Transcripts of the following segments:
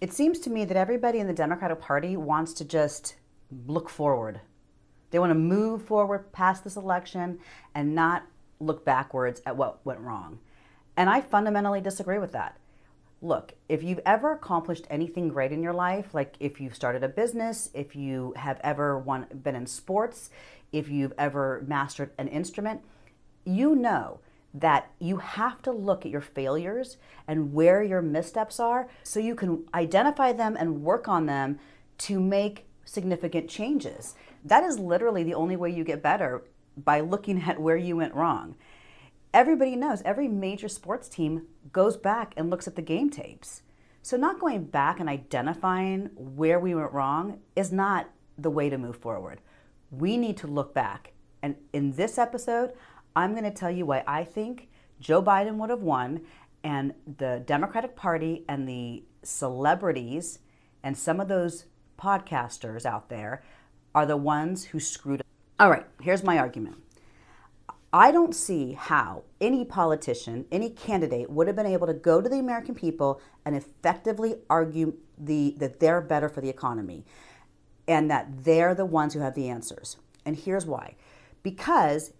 It seems to me that everybody in the Democratic Party wants to just look forward. They want to move forward past this election and not look backwards at what went wrong. And I fundamentally disagree with that. Look, if you've ever accomplished anything great in your life, like if you've started a business, if you have ever been in sports, if you've ever mastered an instrument, you know that you have to look at your failures and where your missteps are so you can identify them and work on them to make significant changes. That is literally the only way you get better, by looking at where you went wrong. Everybody knows, every major sports team goes back and looks at the game tapes. So not going back and identifying where we went wrong is not the way to move forward. We need to look back. And in this episode, I'm going to tell you why I think Joe Biden would have won, and the Democratic Party and the celebrities and some of those podcasters out there are the ones who screwed up. All right, here's my argument. I don't see how any politician, any candidate would have been able to go to the American people and effectively argue that they're better for the economy and that they're the ones who have the answers. And here's why. Because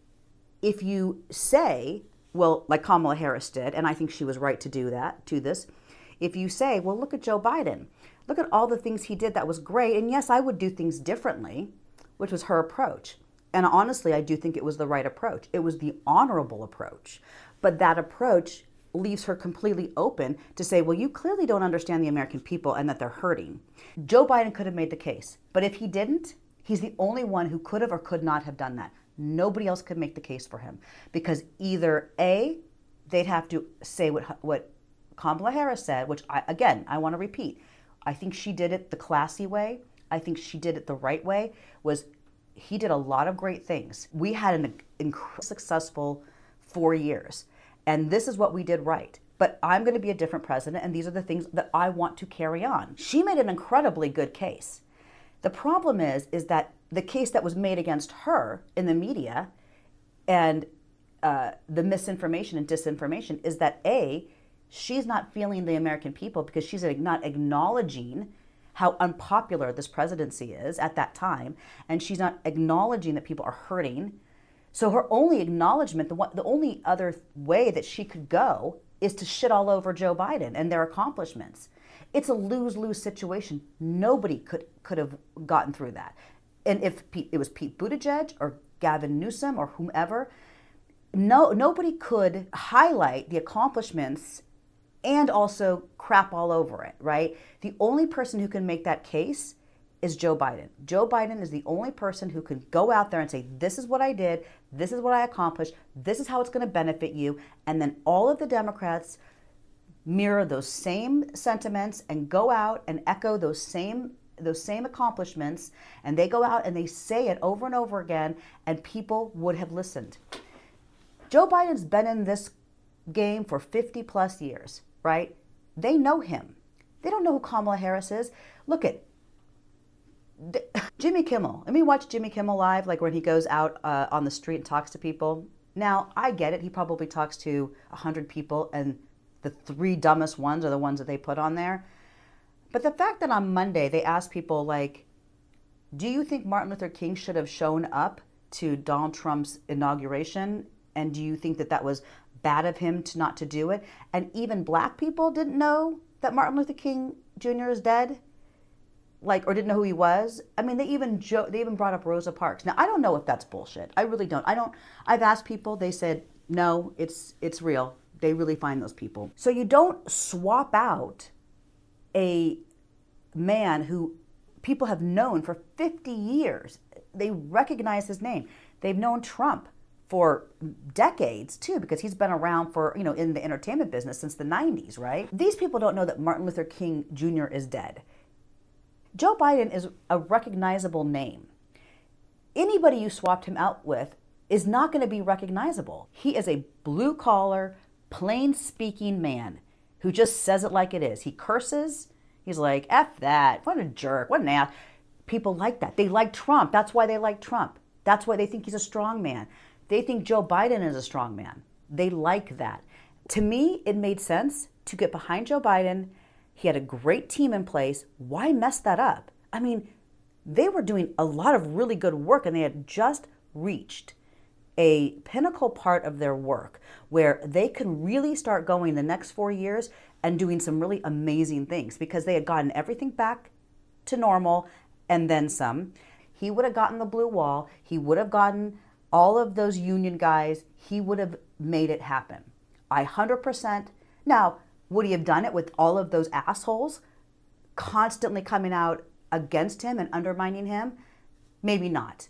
if you say, well, like Kamala Harris did, and I think she was right to do that, to this, if you say, well, look at Joe Biden, look at all the things he did that was great, and yes, I would do things differently, which was her approach. And honestly, I do think it was the right approach. It was the honorable approach. But that approach leaves her completely open to say, well, you clearly don't understand the American people and that they're hurting. Joe Biden could have made the case. But if he didn't, he's the only one who could have or could not have done that. Nobody else could make the case for him. Because either A, they'd have to say what Kamala Harris said, which, I want to repeat. I think she did it the classy way. I think she did it the right way, was he did a lot of great things. We had an incredibly successful 4 years, and this is what we did right. But I'm going to be a different president, and these are the things that I want to carry on. She made an incredibly good case. The problem is that the case that was made against her in the media and the misinformation and disinformation is that A, she's not feeling the American people because she's not acknowledging how unpopular this presidency is at that time, and she's not acknowledging that people are hurting. So her only acknowledgement, the only other way that she could go is to shit all over Joe Biden and their accomplishments. It's a lose-lose situation. Nobody could have gotten through that. And if it was Pete Buttigieg or Gavin Newsom or whomever, nobody could highlight the accomplishments and also crap all over it, right? The only person who can make that case is Joe Biden. Joe Biden is the only person who can go out there and say, this is what I did, this is what I accomplished, this is how it's going to benefit you, and then all of the Democrats mirror those same sentiments and go out and echo those same accomplishments, and they go out and they say it over and over again, and people would have listened. Joe Biden's been in this game for 50 plus years, right? They know him. They don't know who Kamala Harris is. Look at Jimmy Kimmel. Let me watch Jimmy Kimmel live, like when he goes out on the street and talks to people. Now, I get it. He probably talks to 100 people, and the 3 dumbest ones are the ones that they put on there. But the fact that on Monday they asked people, like, do you think Martin Luther King should have shown up to Donald Trump's inauguration? And do you think that that was bad of him not to do it? And even black people didn't know that Martin Luther King Jr. is dead, or didn't know who he was. I mean, they even brought up Rosa Parks. Now, I don't know if that's bullshit. I really don't. I've asked people. They said no, it's real. They really find those people. So you don't swap out a man who people have known for 50 years. They recognize his name. They've known Trump for decades too, because he's been around for, in the entertainment business since the 90s, right? These people don't know that Martin Luther King Jr. is dead. Joe Biden is a recognizable name. Anybody you swapped him out with is not going to be recognizable. He is a blue-collar, plain-speaking man who just says it like it is. He curses. He's like, F that. What a jerk. What an ass. People like that. They like Trump. That's why they like Trump. That's why they think he's a strong man. They think Joe Biden is a strong man. They like that. To me, it made sense to get behind Joe Biden. He had a great team in place. Why mess that up? I mean, they were doing a lot of really good work, and they had just reached a pinnacle part of their work where they could really start going the next 4 years and doing some really amazing things because they had gotten everything back to normal and then some. He would have gotten the blue wall. He would have gotten all of those union guys. He would have made it happen. 100%. Now, would he have done it with all of those assholes constantly coming out against him and undermining him? Maybe not.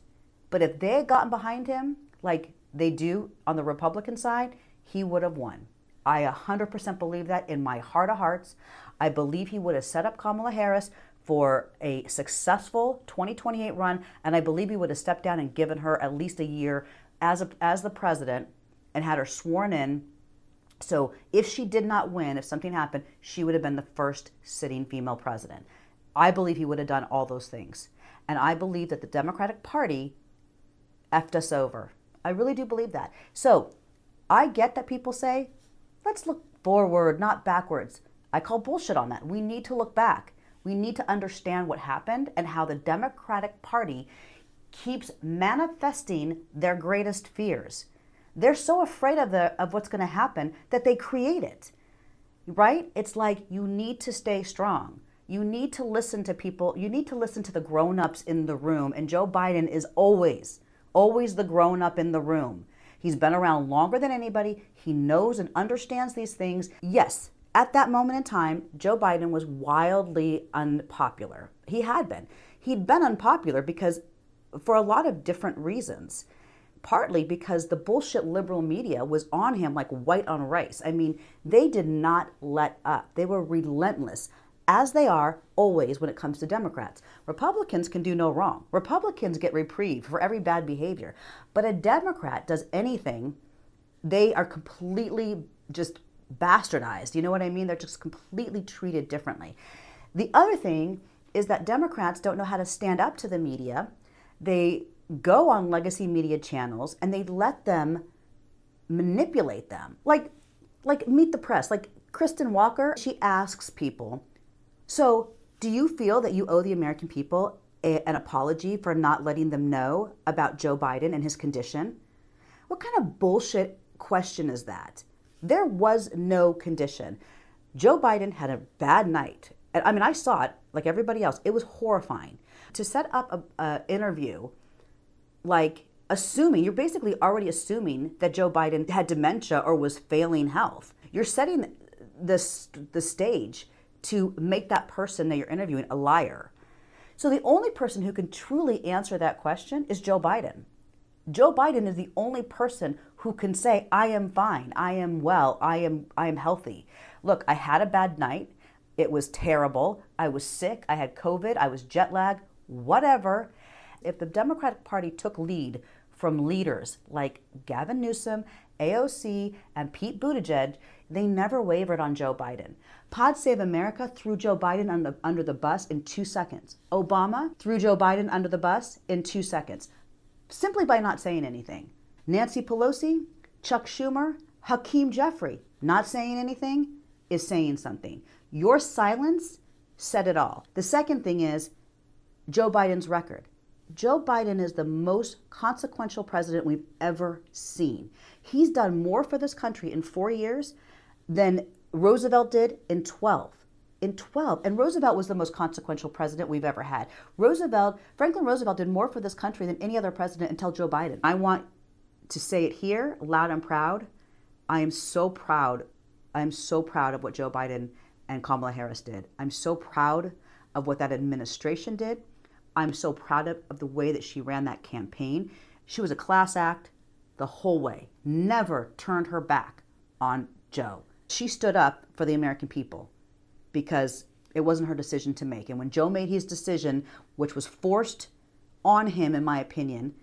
But if they had gotten behind him like they do on the Republican side, he would have won. I 100% believe that in my heart of hearts. I believe he would have set up Kamala Harris for a successful 2028 run, and I believe he would have stepped down and given her at least a year as the president and had her sworn in. So if she did not win, if something happened, she would have been the first sitting female president. I believe he would have done all those things. And I believe that the Democratic Party effed us over. I really do believe that. So I get that people say, let's look forward, not backwards. I call bullshit on that. We need to look back. We need to understand what happened and how the Democratic Party keeps manifesting their greatest fears. They're so afraid of what's going to happen that they create it, right? It's like you need to stay strong. You need to listen to people. You need to listen to the grown-ups in the room. And Joe Biden is always the grown-up in the room. He's been around longer than anybody. He knows and understands these things. Yes, at that moment in time, Joe Biden was wildly unpopular. He had been. He'd been unpopular because for a lot of different reasons. Partly because the bullshit liberal media was on him like white on rice. I mean, they did not let up. They were relentless, as they are always when it comes to Democrats. Republicans can do no wrong. Republicans get reprieve for every bad behavior. But a Democrat does anything, they are completely just bastardized. You know what I mean? They're just completely treated differently. The other thing is that Democrats don't know how to stand up to the media. They go on legacy media channels and they let them manipulate them. Like Meet the Press, like Kristen Walker, she asks people, so do you feel that you owe the American people an apology for not letting them know about Joe Biden and his condition? What kind of bullshit question is that? There was no condition. Joe Biden had a bad night. I mean, I saw it like everybody else. It was horrifying. To set up an interview, like assuming, you're basically already assuming that Joe Biden had dementia or was failing health. You're setting the stage to make that person that you're interviewing a liar. So the only person who can truly answer that question is Joe Biden. Joe Biden is the only person who can say, I am fine, I am well, I am healthy. Look, I had a bad night. It was terrible. I was sick. I had COVID. I was jet lagged, whatever. If the Democratic Party took lead from leaders like Gavin Newsom, AOC, and Pete Buttigieg, they never wavered on Joe Biden. Pod Save America threw Joe Biden under the bus in 2 seconds. Obama threw Joe Biden under the bus in 2 seconds, simply by not saying anything. Nancy Pelosi, Chuck Schumer, Hakeem Jeffrey, not saying anything is saying something. Your silence said it all. The second thing is Joe Biden's record. Joe Biden is the most consequential president we've ever seen. He's done more for this country in 4 years than Roosevelt did in 12. And Roosevelt was the most consequential president we've ever had. Franklin Roosevelt did more for this country than any other president until Joe Biden. I want to say it here, loud and proud. I am so proud. I'm so proud of what Joe Biden and Kamala Harris did. I'm so proud of what that administration did. I'm so proud of the way that she ran that campaign. She was a class act the whole way, never turned her back on Joe. She stood up for the American people because it wasn't her decision to make. And when Joe made his decision, which was forced on him, in my opinion,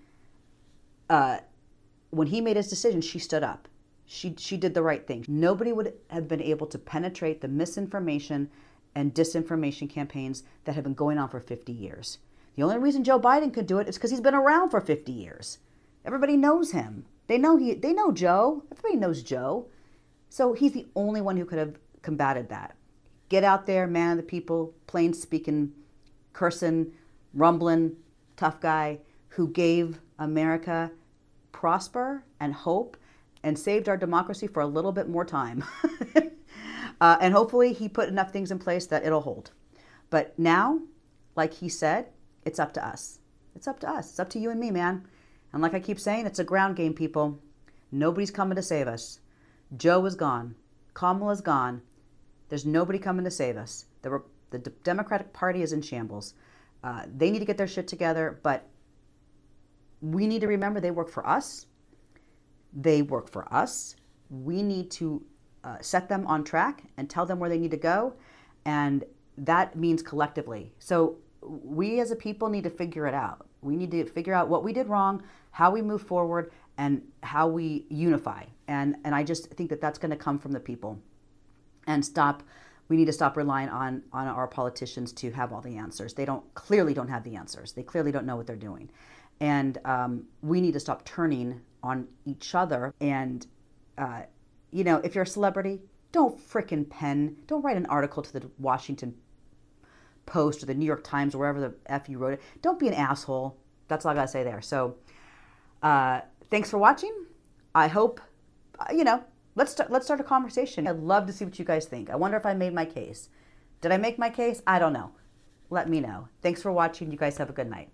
when he made his decision, she stood up. She did the right thing. Nobody would have been able to penetrate the misinformation and disinformation campaigns that have been going on for 50 years. The only reason Joe Biden could do it is because he's been around for 50 years. Everybody knows him. They know Joe. Everybody knows Joe. So he's the only one who could have combated that. get out there, man of the people, plain speaking, cursing, rumbling, tough guy who gave America prosper and hope and saved our democracy for a little bit more time. And hopefully he put enough things in place that it'll hold. But now, like he said, it's up to us. It's up to us. It's up to you and me, man. And like I keep saying, it's a ground game, people. Nobody's coming to save us. Joe is gone. Kamala's gone. There's nobody coming to save us. The Democratic Party is in shambles. They need to get their shit together, but we need to remember they work for us. They work for us. We need to set them on track and tell them where they need to go, and that means collectively. So we as a people need to figure it out. We need to figure out what we did wrong, how we move forward, and how we unify. And I just think that that's going to come from the people. And we need to stop relying on our politicians to have all the answers. They clearly don't have the answers. They clearly don't know what they're doing. And we need to stop turning on each other. And, if you're a celebrity, don't write an article to the Washington Post or the New York Times or wherever the F you wrote it. Don't be an asshole. That's all I got to say there. So thanks for watching. I hope, let's start a conversation. I'd love to see what you guys think. I wonder if I made my case. Did I make my case? I don't know. Let me know. Thanks for watching. You guys have a good night.